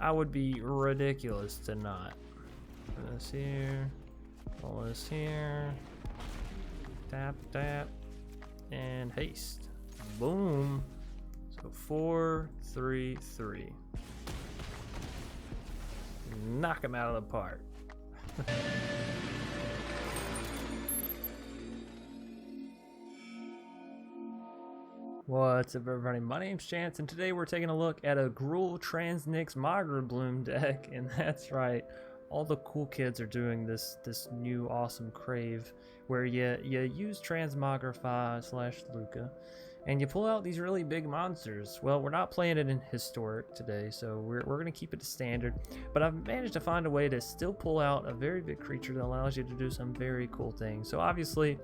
I would be ridiculous to not. Put this here, pull this here, tap, tap, and haste. Boom. So 4, 3, 3. Knock him out of the park. What's up, everybody? My name's Chance, and today we're taking a look at a Gruul Transmogrify Nyxbloom deck, and that's right, all the cool kids are doing this new awesome crave where you use Transmogrify / Lukka, and you pull out these really big monsters. Well, we're not playing it in Historic today, so we're going to keep it to Standard, but I've managed to find a way to still pull out a very big creature that allows you to do some very cool things. So obviously,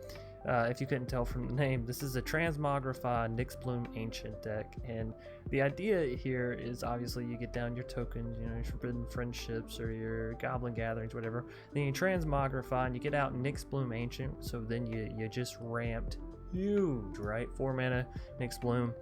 if you couldn't tell from the name, this is a Transmogrify Nyxbloom Ancient deck, and the idea here is obviously you get down your tokens, you know, your Forbidden Friendships or your Goblin Gatherings, whatever. Then you Transmogrify and you get out Nyxbloom Ancient, so then you just ramped huge, right? 4 mana Nyxbloom.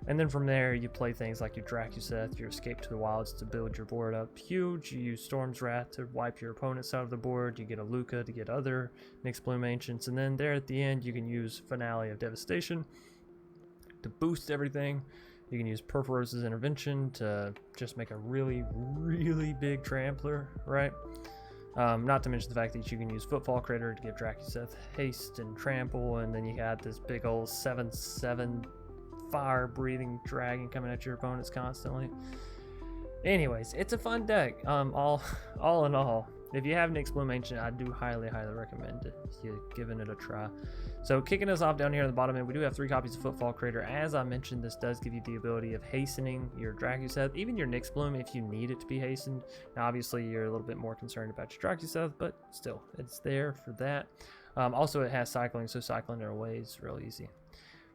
And then from there, you play things like your Drakuseth, your Escape to the Wilds to build your board up huge. You use Storm's Wrath to wipe your opponent's side of the board. You get a Lukka to get other Nyxbloom Ancients. And then there at the end, you can use Finale of Devastation to boost everything. You can use Purphose's Intervention to just make a really, really big trampler, right? Not to mention the fact that you can use Footfall Crater to give Drakuseth haste and trample. And then you got this big old 7/7 fire breathing dragon coming at your opponents constantly. Anyways, it's a fun deck. All in all, if you have Nyxbloom Ancient, I do highly recommend it. You're giving it a try. So kicking us off down here at the bottom end, we do have 3 copies of Footfall Crater. As I mentioned, this does give you the ability of hastening your Drakuseth, even your Nyxbloom if you need it to be hastened. Now obviously you're a little bit more concerned about your Drakuseth, but still, it's there for that. Also it has cycling, so cycling it away is real easy.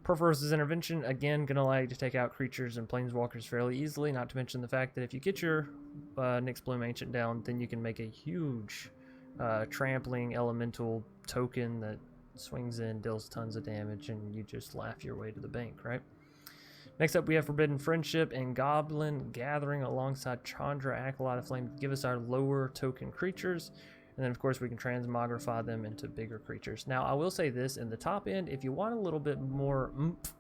Purphose's Intervention, again, going to allow you to take out creatures and planeswalkers fairly easily, not to mention the fact that if you get your Nyxbloom Ancient down, then you can make a huge trampling elemental token that swings in, deals tons of damage, and you just laugh your way to the bank, right? Next up, we have Forbidden Friendship and Goblin Gathering alongside Chandra, Acolyte of Flame to give us our lower token creatures. And then, of course, we can Transmogrify them into bigger creatures. Now, I will say this, in the top end, if you want a little bit more oomph,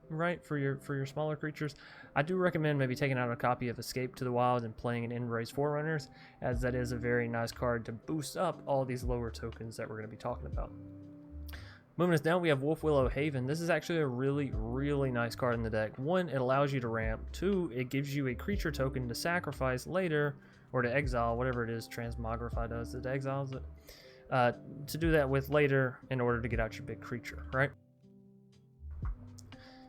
right, for your smaller creatures, I do recommend maybe taking out a copy of Escape to the Wild and playing an Enraged Forerunners, as that is a very nice card to boost up all these lower tokens that we're going to be talking about. Moving us down, we have Wolfwillow Haven. This is actually a really nice card in the deck. 1, it allows you to ramp. 2, it gives you a creature token to sacrifice later, or to exile, whatever it is Transmogrify does. It exiles it. To do that with later in order to get out your big creature, right?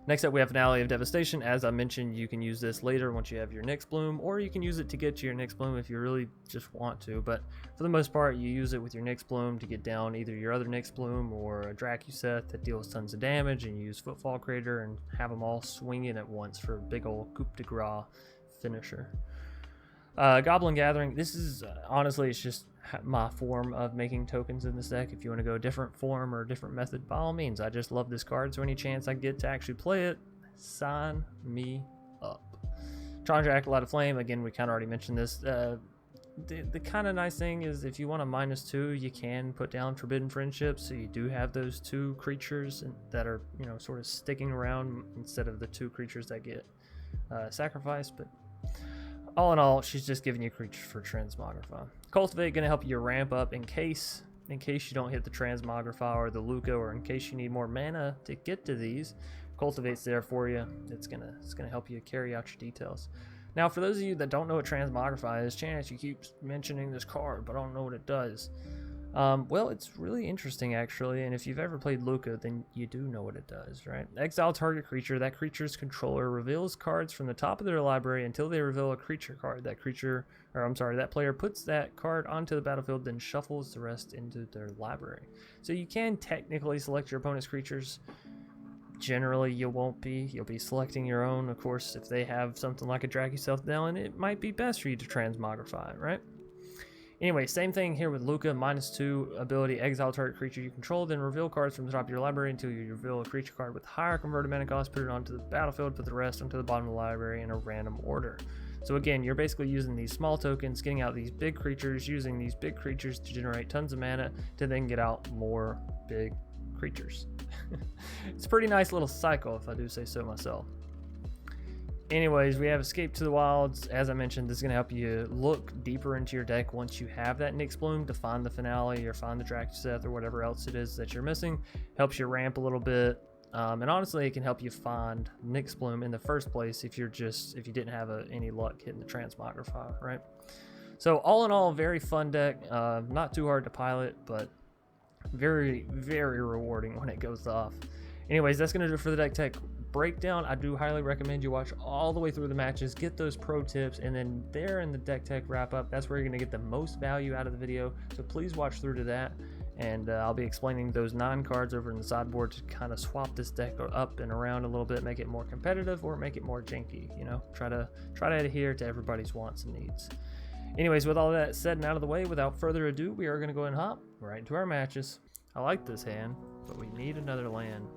Next up, we have Finale of Devastation. As I mentioned, you can use this later once you have your Nyxbloom, or you can use it to get to your Nyxbloom if you really just want to. But for the most part, you use it with your Nyxbloom to get down either your other Nyxbloom or a Drakuseth that deals tons of damage, and you use Footfall Crater and have them all swinging at once for a big old coup de grace finisher. Goblin Gathering, this is honestly, it's just my form of making tokens in this deck. If you want to go a different form or a different method, by all means. I just love this card, so any chance I get to actually play it, sign me up. Chandra, Acolyte of Flame, again, we kind of already mentioned this. The kind of nice thing is if you want a -2, you can put down Forbidden Friendship, so you do have those 2 creatures that are, you know, sort of sticking around instead of the 2 creatures that get sacrificed. But all in all, she's just giving you creatures for Transmogrify. Cultivate, going to help you ramp up in case you don't hit the Transmogrify or the Lukka, or in case you need more mana to get to these. Cultivate's there for you. It's gonna help you carry out your details. Now, for those of you that don't know what Transmogrify is, Chance, you keep mentioning this card, but I don't know what it does. Well, it's really interesting, actually, and if you've ever played Lukka, then you do know what it does, right? Exile target creature. That creature's controller reveals cards from the top of their library until they reveal a creature card. That player puts that card onto the battlefield, then shuffles the rest into their library. So you can technically select your opponent's creatures. Generally, you'll be selecting your own. Of course, if they have something like a Drakuseth down, it might be best for you to Transmogrify, right? Anyway, same thing here with Lukka, -2 ability, exile target creature you control, then reveal cards from the top of your library until you reveal a creature card with higher converted mana cost, put it onto the battlefield, put the rest onto the bottom of the library in a random order. So again, you're basically using these small tokens, getting out these big creatures, using these big creatures to generate tons of mana to then get out more big creatures. It's a pretty nice little cycle, if I do say so myself. Anyways, we have Escape to the Wilds. As I mentioned, this is going to help you look deeper into your deck once you have that Nyxbloom to find the Finale or find the Drakuseth or whatever else it is that you're missing. Helps you ramp a little bit. And honestly, it can help you find Nyxbloom in the first place if you didn't have any luck hitting the Transmogrify, right? So all in all, very fun deck. Not too hard to pilot, but very, very rewarding when it goes off. Anyways, that's going to do it for the deck tech breakdown. I do highly recommend you watch all the way through the matches, get those pro tips, and then there in the deck tech wrap up, that's where you're going to get the most value out of the video. So please watch through to that, and I'll be explaining those 9 cards over in the sideboard to kind of swap this deck up and around a little bit, make it more competitive or make it more janky, you know, try to adhere to everybody's wants and needs. Anyways, with all that said and out of the way, without further ado, we are going to go and hop right into our matches. I like this hand, but we need another land.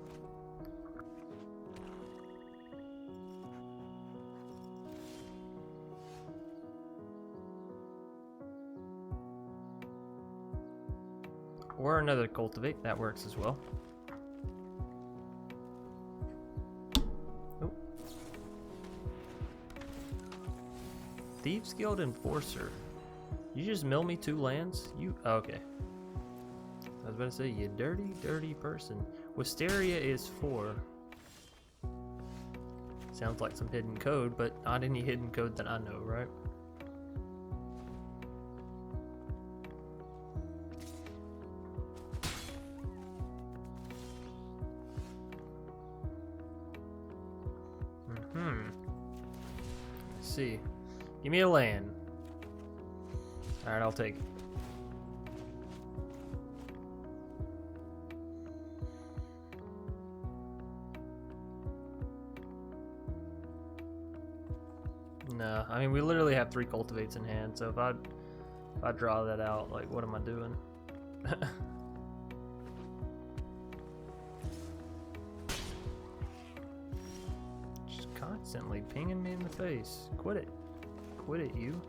Or another Cultivate, that works as well. Oh. Thieves Guild Enforcer. You just mill me 2 lands? Okay. I was about to say, you dirty, dirty person. Wisteria is 4. Sounds like some hidden code, but not any hidden code that I know, right? Let's see. Give me a land. Alright, I'll take it. No, I mean, we literally have 3 Cultivates in hand, so if I draw that out, like, what am I doing? Just constantly pinging me in the face. Quit it. Quit it, you.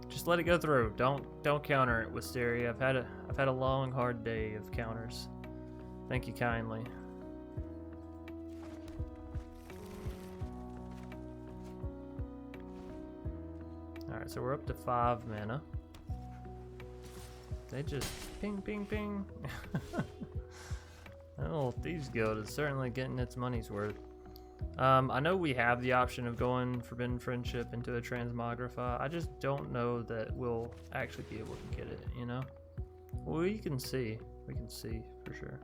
Just let it go through. Don't counter it, Wisteria. I've had a long, hard day of counters. Thank you kindly. Alright, so we're up to 5 mana. They just ping, ping, ping. That little Thieves Guild is certainly getting its money's worth. I know we have the option of going Forbidden Friendship into a Transmogrify. I just don't know that we'll actually be able to get it, you know? Well, we can see. We can see for sure.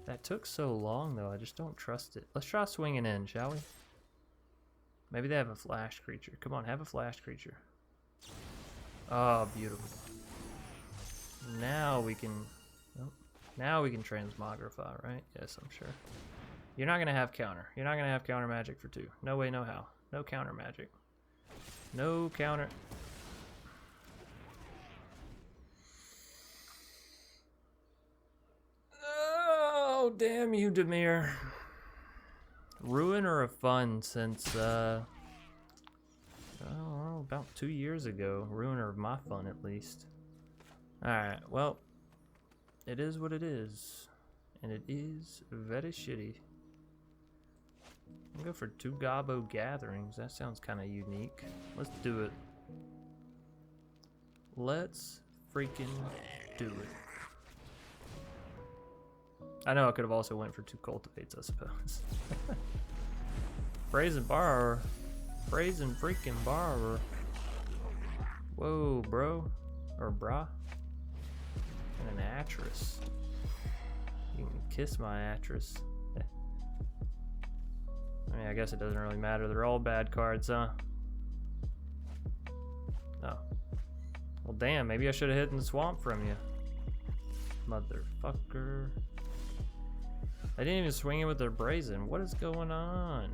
That took so long, though. I just don't trust it. Let's try swinging in, shall we? Maybe they have a flash creature. Come on, have a flash creature. Oh, beautiful. Now we can... Oh, now we can Transmogrify, right? Yes, I'm sure. You're not going to have counter. You're not going to have counter magic for 2. No way, no how. No counter magic. No counter... Oh, damn you, Demir. Ruin or a fun since, I don't know, about 2 years ago. Ruin or my fun, at least. Alright, well, it is what it is. And it is very shitty. I'll go for 2 Goblin Gatherings. That sounds kind of unique. Let's do it. Let's freaking do it. I know I could have also went for 2 Cultivates, I suppose. Brazen Borrower. Brazen freaking Borrower. Whoa, bro. Or brah. And an Atris. You can kiss my Atris. I mean, I guess it doesn't really matter. They're all bad cards, huh? Oh. Well, damn. Maybe I should have hidden the swamp from you. Motherfucker. I didn't even swing it with their Brazen. What is going on?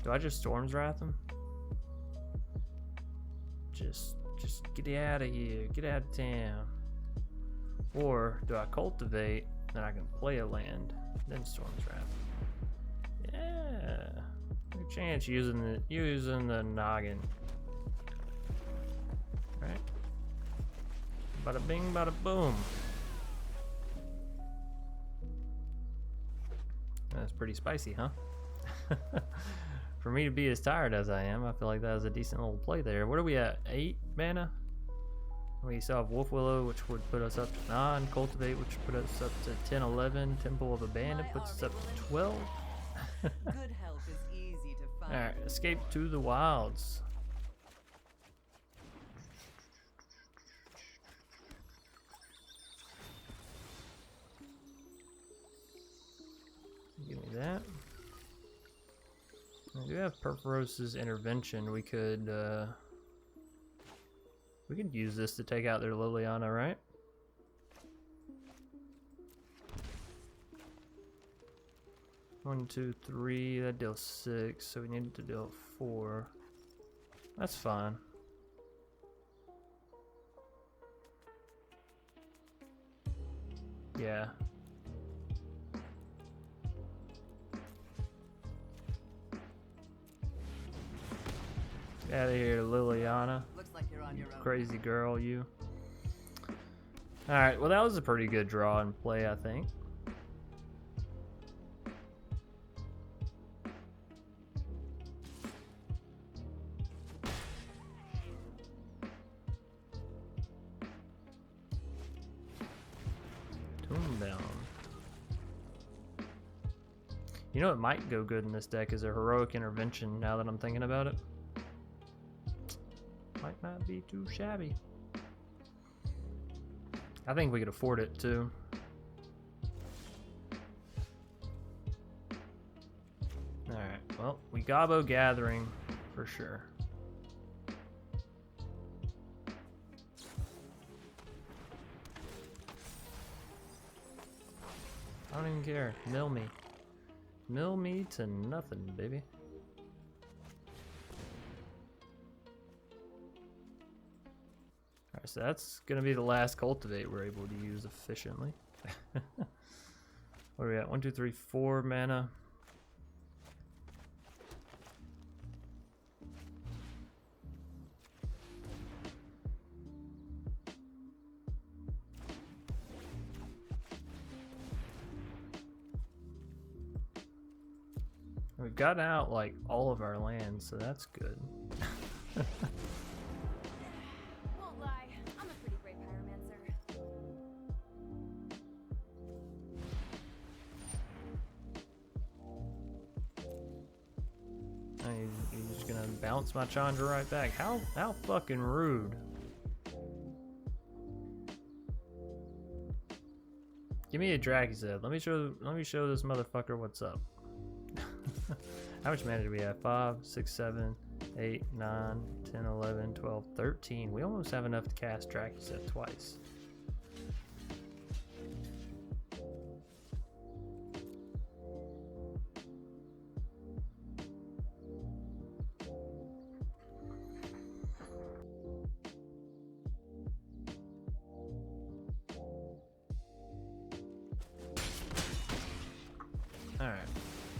Do I just Storm's Wrath them? Just get out of here. Get out of town. Or do I cultivate, then I can play a land, then Storm's Wrath? Yeah, Chance using the noggin. Right? Bada bing, bada boom. That's pretty spicy, huh? For me to be as tired as I am, I feel like that was a decent little play there. What are we at? 8 mana? We still have Wolf Willow, which would put us up to 9. Cultivate, which would put us up to 10, 11. Temple of Abandon puts us up to 12. Good help is easy to find. Alright, Escape to the Wilds. Give me that. I do have Purphoros' Intervention. We could use this to take out their Liliana, right? One, two, three. That deals 6, so we need to deal 4. That's fine. Yeah. Get out of here, Liliana. Looks like you're on your own. Crazy girl, you. Alright, well that was a pretty good draw and play, I think. Tombbound. You know what might go good in this deck is a Heroic Intervention, now that I'm thinking about it. Might not be too shabby. I think we could afford it too. Alright, well, we Goblin Gathering for sure. I don't even care. Mill me. Mill me to nothing, baby. Alright, so that's gonna be the last Cultivate we're able to use efficiently. What are we at? 1, 2, 3, 4 mana. We've gotten out like all of our lands, so that's good. Won't lie, I'm a pretty great pyromancer. Oh, you're just gonna bounce my Chandra right back. How fucking rude. Give me a Drakuseth. Let me show this motherfucker what's up. How much mana do we have? 5, 6, 7, 8, 9, 10, 11, 12, 13. We almost have enough to cast Drakuseth twice. Alright.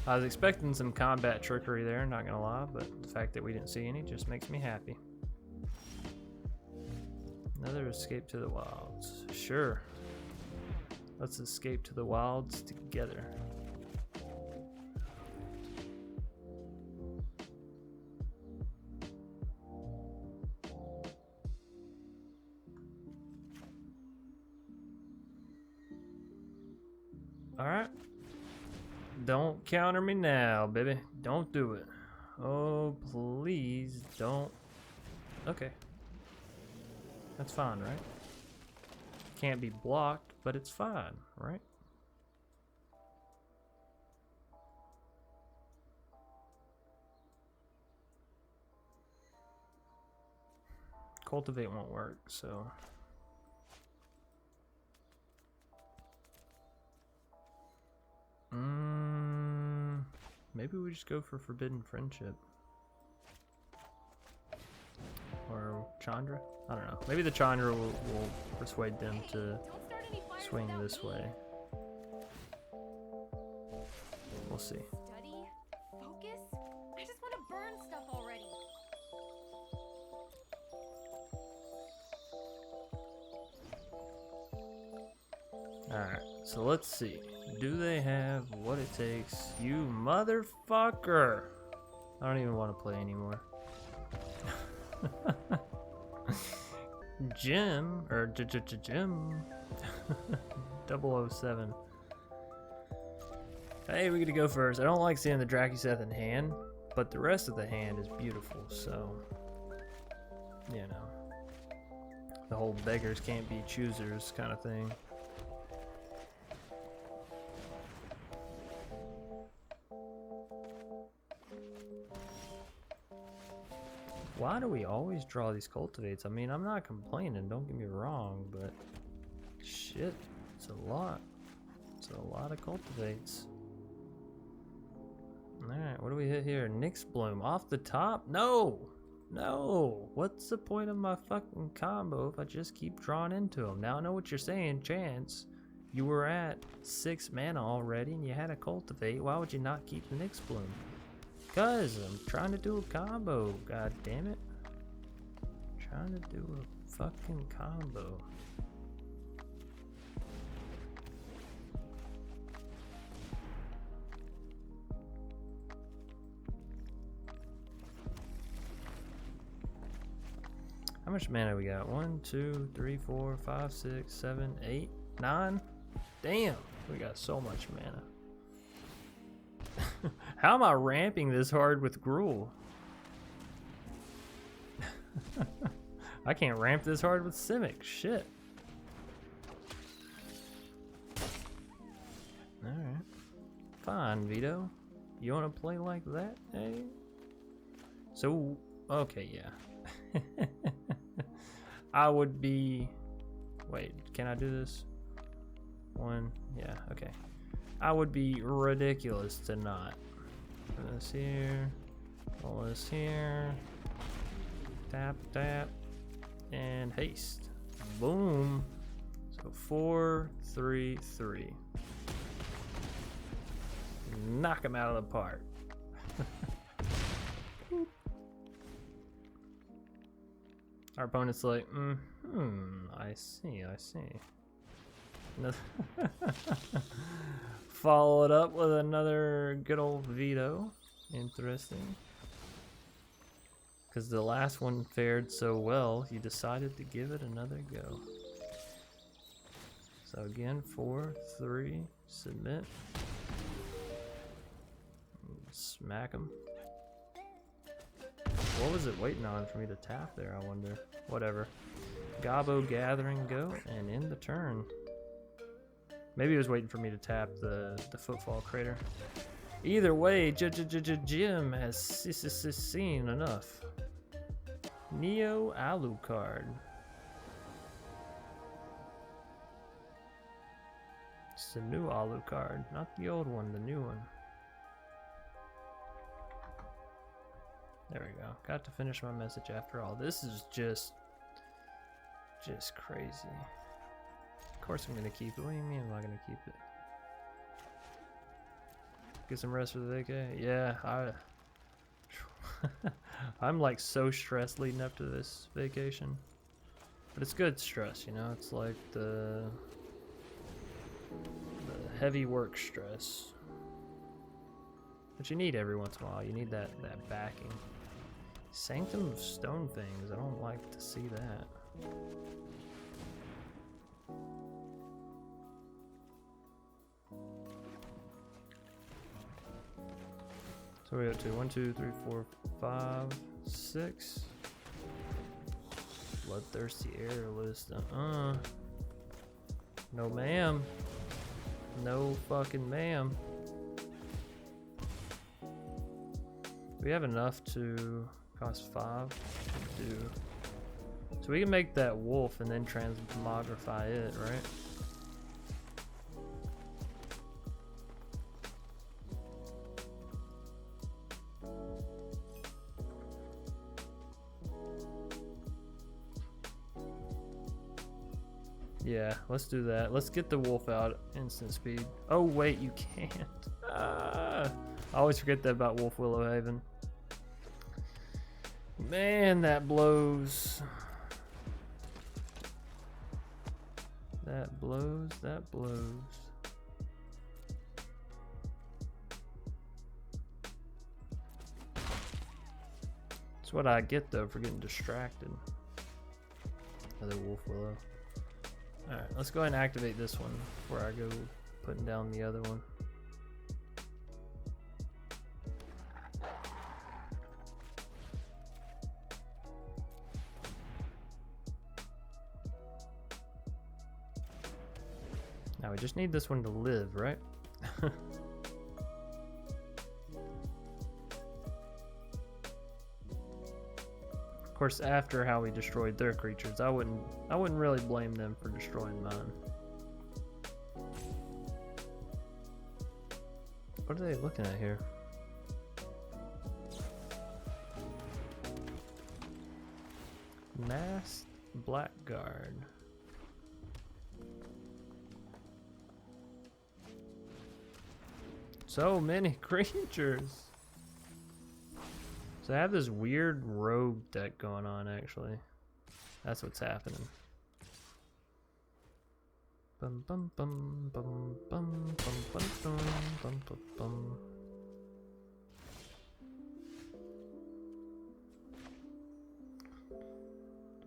I was expecting some combat trickery there, not gonna lie, but the fact that we didn't see any just makes me happy. Another Escape to the Wilds. Sure. Let's escape to the wilds together. Alright. Don't counter me now, baby. Don't do it. Oh, please don't. Okay. That's fine, right? Can't be blocked, but it's fine, right? Cultivate won't work, so... Maybe we just go for Forbidden Friendship. Or Chandra? I don't know. Maybe the Chandra will persuade them to swing this way. We'll see. Study, focus. I just want burn stuff already. Alright, so let's see. Do they have what it takes? You motherfucker! I don't even want to play anymore. Jim, or Jim 007. Hey, we get to go first. I don't like seeing the Drakuseth in hand, but the rest of the hand is beautiful, so, you know. The whole beggars can't be choosers kind of thing. Why do we always draw these cultivates? I mean, I'm not complaining, don't get me wrong, but shit, it's a lot. It's a lot of cultivates. Alright, what do we hit here? Nyxbloom off the top? No! No! What's the point of my fucking combo if I just keep drawing into them? Now I know what you're saying, Chance. You were at 6 mana already and you had a cultivate. Why would you not keep the Nyxbloom? Cause I'm trying to do a combo, god damn it. Trying to do a fucking combo. How much mana we got? 1, 2, 3, 4, 5, 6, 7, 8, 9? Damn, we got so much mana. How am I ramping this hard with Gruul? I can't ramp this hard with Simic. Shit. Alright. Fine, Vito. You want to play like that, eh? So, okay, yeah. I would be... Wait, can I do this? 1, yeah, okay. I would be ridiculous to not. Put this here, pull this here, tap, tap, and haste. Boom. So 4, 3, 3. Knock him out of the park. Our opponent's like, I see, I see. Follow it up with another good old veto. Interesting. Because the last one fared so well, he decided to give it another go. So again, 4, 3, submit. Smack him. What was it waiting on for me to tap there, I wonder? Whatever. Goblin Gathering, go, and end the turn. Maybe he was waiting for me to tap the footfall crater. Either way, Jim has seen enough. Neo Alucard. It's the new Alucard, not the old one, the new one. There we go. Got to finish my message after all. This is just crazy. Of course I'm gonna keep it. What do you mean I'm not gonna keep it? Get some rest for the vacay? Yeah, I'm like so stressed leading up to this vacation. But it's good stress, you know? It's like the heavy work stress. But you need every once in a while. You need that backing. Sanctum of Stone Things. I don't like to see that. So we have 2, 1, 2, 3, 4, 5, 6. Bloodthirsty Airlist. No ma'am. No fucking ma'am. We have enough to cost 5 to do. So we can make that wolf and then transmogrify it, right? Yeah, let's do that. Let's get the wolf out instant speed. Oh wait, you can't. I always forget that about Wolf Willowhaven. Man, that blows. That blows, that blows. That's what I get though for getting distracted. Another wolf willow. Alright, let's go ahead and activate this one before I go putting down the other one. Now we just need this one to live, right? Of course, after how we destroyed their creatures, I wouldn't really blame them for destroying mine. What are they looking at here? Masked Blackguard. So many creatures. So I have this weird rogue deck going on, actually. That's what's happening. Bum bum bum bum bum bum bum bum bum bum bum.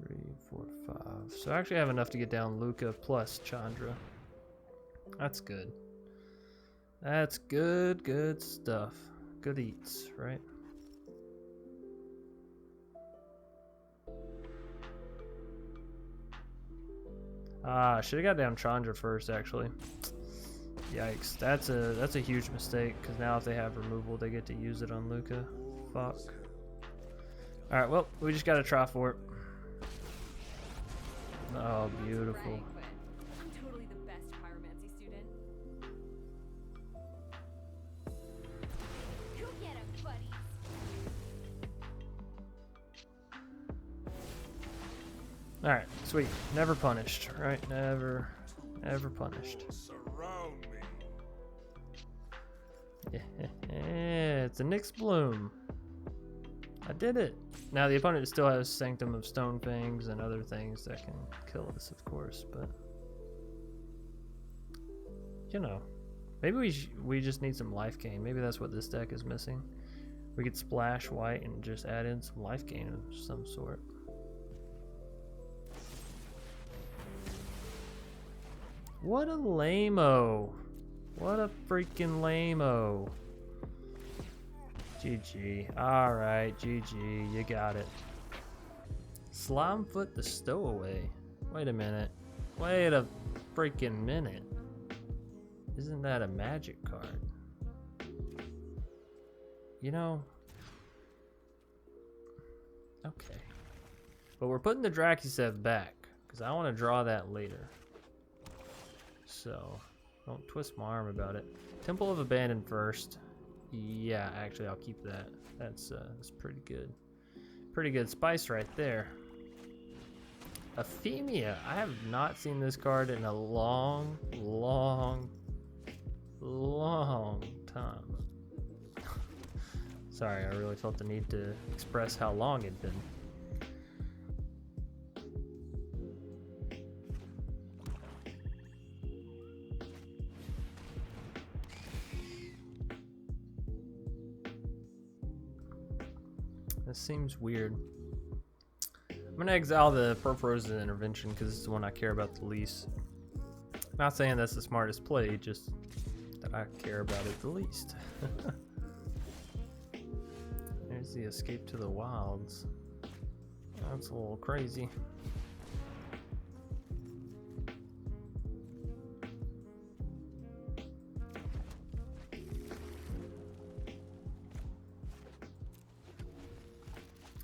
Three, four, five. So I actually have enough to get down Lukka plus Chandra. That's good. That's good, good stuff. Good eats, right? Ah, should have got down Chandra first, actually. Yikes, that's a huge mistake, because now if they have removal, they get to use it on Lukka. Fuck. Alright, well, we just gotta try for it. Oh, beautiful. Right, but I'm totally the best pyromancy student. Go get him, buddies. Alright, sweet. Never punished, right? Never punished. Surround me. Yeah, it's a Nyxbloom. I did it. Now the opponent still has Sanctum of Stone Fangs and other things that can kill us, of course, but you know, maybe we just need some life gain. Maybe that's what this deck is missing. We could splash white and just add in some life gain of some sort. What a lame-o. What a freaking lame-o. GG. Alright, GG. You got it. Slimefoot the Stowaway. Wait a minute. Wait a freaking minute. Isn't that a magic card? You know. Okay. But we're putting the Drakuseth back, because I want to draw that later. So, don't twist my arm about it. Temple of Abandon first. Yeah, actually, I'll keep that. That's pretty good. Pretty good spice right there. Ephemia. I have not seen this card in a long time. Sorry, I really felt the need to express how long it'd been. This seems weird. I'm gonna exile the Purpose Intervention because it's the one I care about the least. Not saying that's the smartest play, just that I care about it the least. There's the Escape to the Wilds. That's a little crazy.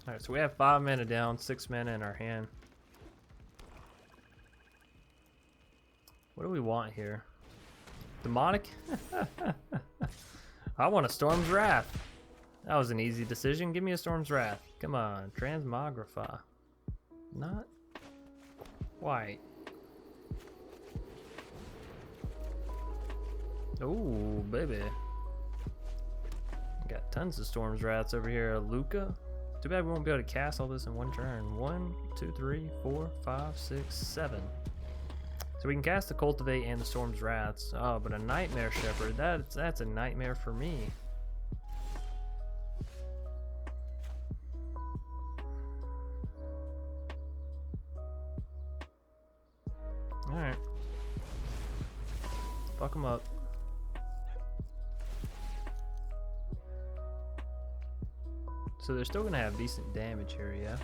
Alright, so we have 5 mana down, 6 mana in our hand. What do we want here? Demonic? I want a Storm's Wrath. That was an easy decision. Give me a Storm's Wrath. Come on, Transmogrify. Not quite. Oh, baby. Got tons of Storm's Wraths over here. Lukka. Too bad we won't be able to cast all this in one turn. 1, 2, 3, 4, 5, 6, 7. So we can cast the Cultivate and the Storm's Wraths. Oh, but a Nightmare Shepherd, that's a nightmare for me. Alright. Fuck them up. So they're still gonna have decent damage here, yeah?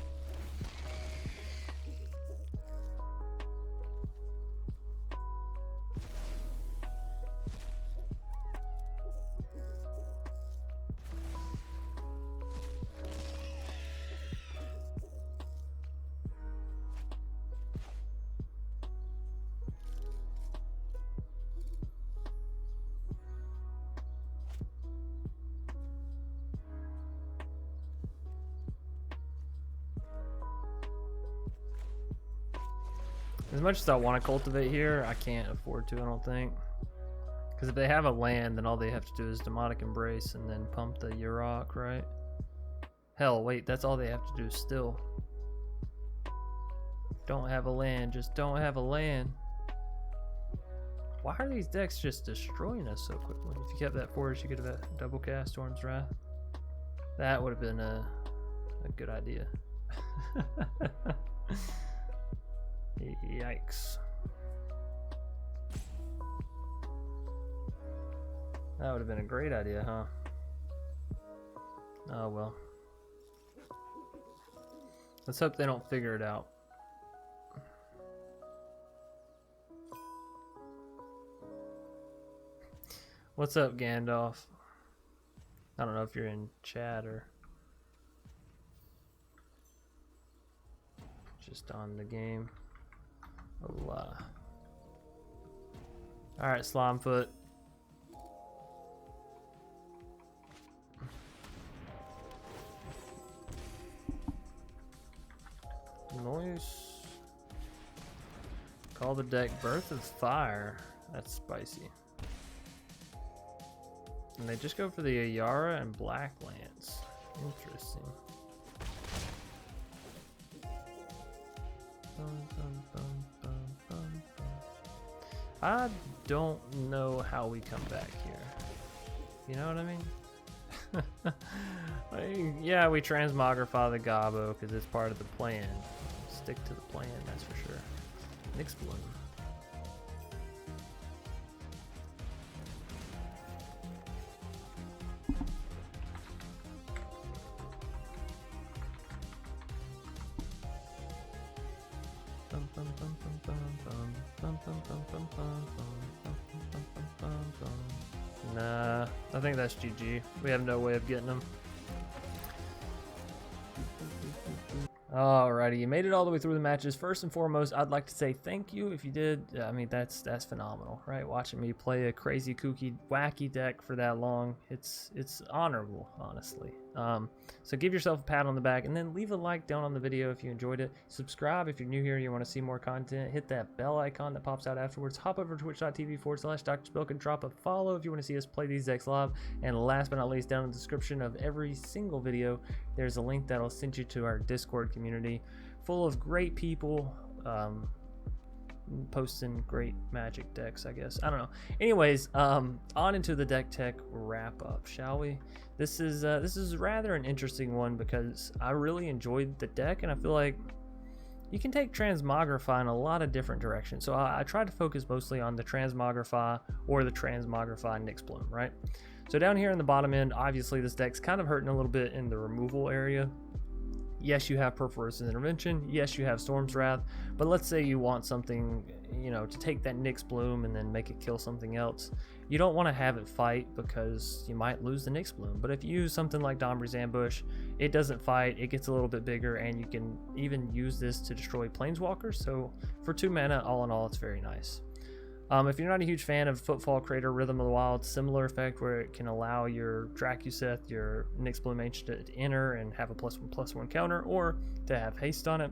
As much as I want to cultivate here, I can't afford to, I don't think. Because if they have a land, then all they have to do is Demonic Embrace and then pump the Yurok, right? Hell, wait, that's all they have to do still. Don't have a land, just don't have a land. Why are these decks just destroying us so quickly? If you kept that forest, you could have double cast Storm's Wrath. That would have been a good idea. Yikes. That would have been a great idea, huh? Oh well. Let's hope they don't figure it out. What's up, Gandalf? I don't know if you're in chat or just on the game. Alright, Slimefoot. Noise. Call the deck Birth of Fire. That's spicy. And they just go for the Ayara and Black Lands. Interesting. I don't know how we come back here. You know what I mean? Yeah, we transmogrify the Gobbo because it's part of the plan. Stick to the plan, that's for sure. Nyxbloom. Nah, I think that's GG. We have no way of getting them. Alrighty, you made it all the way through the matches. First and foremost, I'd like to say thank you if you did. I mean, that's phenomenal, right? Watching me play a crazy, kooky, wacky deck for that long, it's honorable, honestly. So give yourself a pat on the back and then leave a like down on the video if you enjoyed it. Subscribe if you're new here and you want to see more content. Hit that bell icon that pops out afterwards. Hop over to twitch.tv/DrSpilk and drop a follow if you want to see us play these decks live. And last but not least, down in the description of every single video, there's a link that'll send you to our Discord community full of great people posting great Magic decks, I guess. I don't know. Anyways, on into the deck tech wrap up, shall we? This is rather an interesting one because I really enjoyed the deck and I feel like you can take Transmogrify in a lot of different directions. So I tried to focus mostly on the Transmogrify or the Transmogrify Nyxbloom, right? So down here in the bottom end, obviously this deck's kind of hurting a little bit in the removal area. Yes, you have Perforace's Intervention. Yes, you have Storm's Wrath. But let's say you want something, you know, to take that Nyxbloom and then make it kill something else. You don't want to have it fight because you might lose the Nyxbloom. But if you use something like Dombri's Ambush, it doesn't fight. It gets a little bit bigger, and you can even use this to destroy Planeswalkers. So for 2 mana, all in all, it's very nice. If you're not a huge fan of Footfall Crater, Rhythm of the Wild, similar effect where it can allow your Drakuseth, your Nyxbloom Ancient to enter and have a +1/+1 counter, or to have haste on it.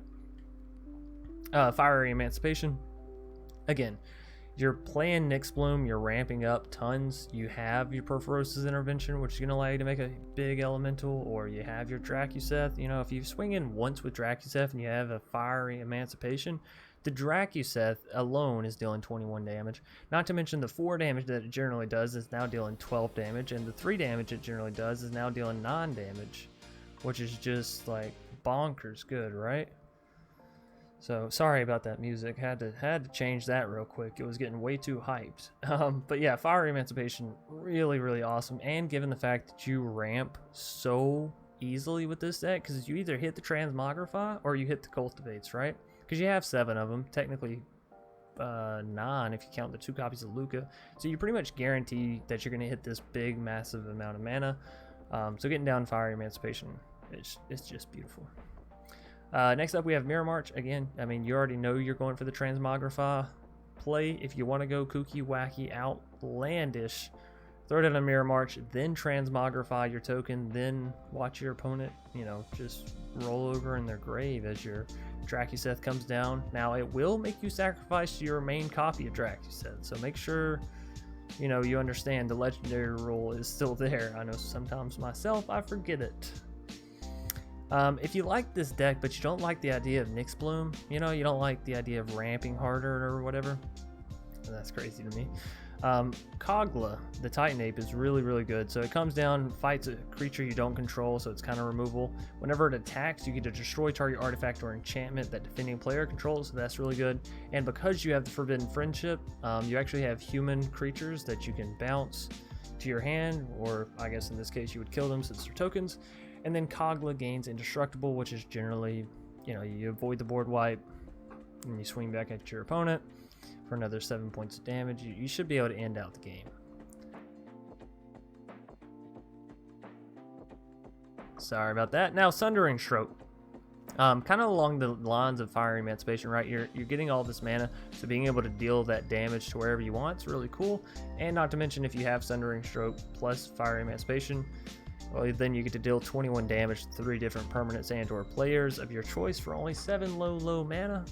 Fiery Emancipation. Again, you're playing Nyxbloom, you're ramping up tons. You have your Perforos's Intervention, which is going to allow you to make a big elemental, or you have your Drakuseth. You know, if you swing in once with Drakuseth and you have a Fiery Emancipation, the Drakuseth alone is dealing 21 damage. Not to mention the 4 damage that it generally does is now dealing 12 damage, and the 3 damage it generally does is now dealing 9 damage, which is just like bonkers good, right? So sorry about that music. Had to change that real quick. It was getting way too hyped. But yeah, Fiery Emancipation, really awesome. And given the fact that you ramp so easily with this deck, because you either hit the Transmogrify or you hit the Cultivates, right? Because you have 7 of them, technically 9 if you count the 2 copies of Lukka. So you pretty much guarantee that you're going to hit this big, massive amount of mana. So getting down Fiery Emancipation, it's just beautiful. Next up, we have Mirror March. Again, I mean, you already know you're going for the Transmogrify play. If you want to go kooky, wacky, outlandish, throw it in a Mirror March, then Transmogrify your token, then watch your opponent, you know, just roll over in their grave as your Drakuseth comes down. Now, it will make you sacrifice your main copy of Drakuseth, so make sure, you know, you understand the legendary rule is still there. I know sometimes myself, I forget it. If you like this deck, but you don't like the idea of Nyxbloom, you know, you don't like the idea of ramping harder or whatever, that's crazy to me. Kogla, the Titan Ape, is really good. So it comes down, fights a creature you don't control, so it's kind of removal. Whenever it attacks, you get to destroy target artifact or enchantment that defending player controls, so that's really good. And because you have the Forbidden Friendship, you actually have human creatures that you can bounce to your hand, or I guess in this case you would kill them since they're tokens. And then Kogla gains Indestructible, which is generally, you know, you avoid the board wipe and you swing back at your opponent for another 7 points of damage. You should be able to end out the game. Sorry about that. Now, Sundering Stroke. Kind of along the lines of Fiery Emancipation, right? You're getting all this mana, so being able to deal that damage to wherever you want is really cool. And not to mention, if you have Sundering Stroke plus Fiery Emancipation, well, then you get to deal 21 damage to 3 different permanents and or players of your choice for only 7 low mana.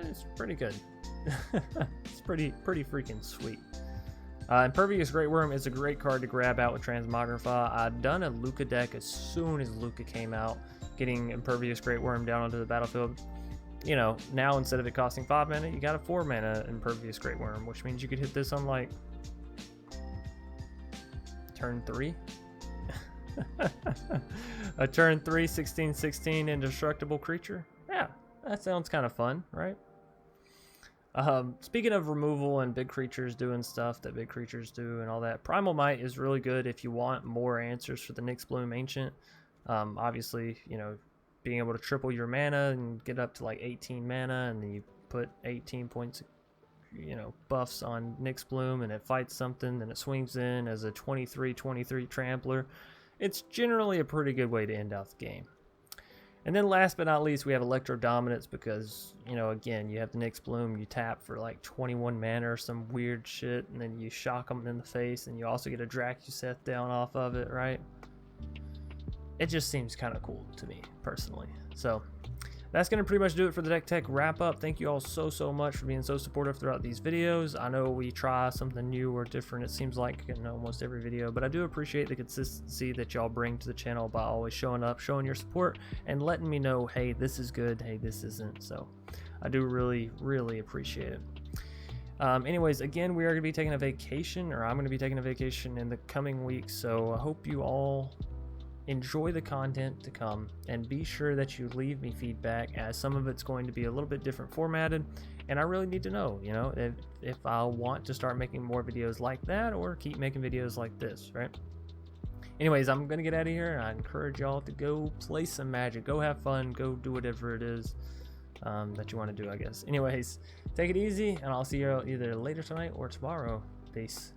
It's pretty good. It's pretty freaking sweet. Impervious Great Worm is a great card to grab out with Transmogrify. I've done a Lukka deck as soon as Lukka came out, getting Impervious Great Worm down onto the battlefield. You know, now instead of it costing 5 mana, you got a 4 mana Impervious Great Worm, which means you could hit this on like turn 3. A turn 3 16/16 indestructible creature. Yeah, that sounds kind of fun, right? Speaking of removal and big creatures doing stuff that big creatures do and all that, Primal Might is really good if you want more answers for the Nyxbloom Ancient. Obviously, you know, being able to triple your mana and get up to like 18 mana, and then you put 18 points, you know, buffs on Nyxbloom, and it fights something, then it swings in as a 23/23 trampler. It's generally a pretty good way to end out the game. And then last but not least, we have Electro Dominance, because, you know, again, you have the Nyxbloom, you tap for like 21 mana or some weird shit, and then you shock them in the face, and you also get a Drakuseth down off of it, right? It just seems kind of cool to me, personally. So that's going to pretty much do it for the Deck Tech wrap up. Thank you all so much for being so supportive throughout these videos. I know we try something new or different, it seems like, in almost every video, but I do appreciate the consistency that y'all bring to the channel by always showing up, showing your support, and letting me know, hey, this is good, hey, this isn't. So I do really appreciate it. Anyways, again, we are going to be taking a vacation, or I'm going to be taking a vacation in the coming weeks, so I hope you all enjoy the content to come, and be sure that you leave me feedback, as some of it's going to be a little bit different formatted, and I really need to know, you know, if I want to start making more videos like that or keep making videos like this, right? Anyways, I'm gonna get out of here, and I encourage y'all to go play some Magic, go have fun, go do whatever it is that you want to do, I guess. Anyways, take it easy, and I'll see you either later tonight or tomorrow. Peace.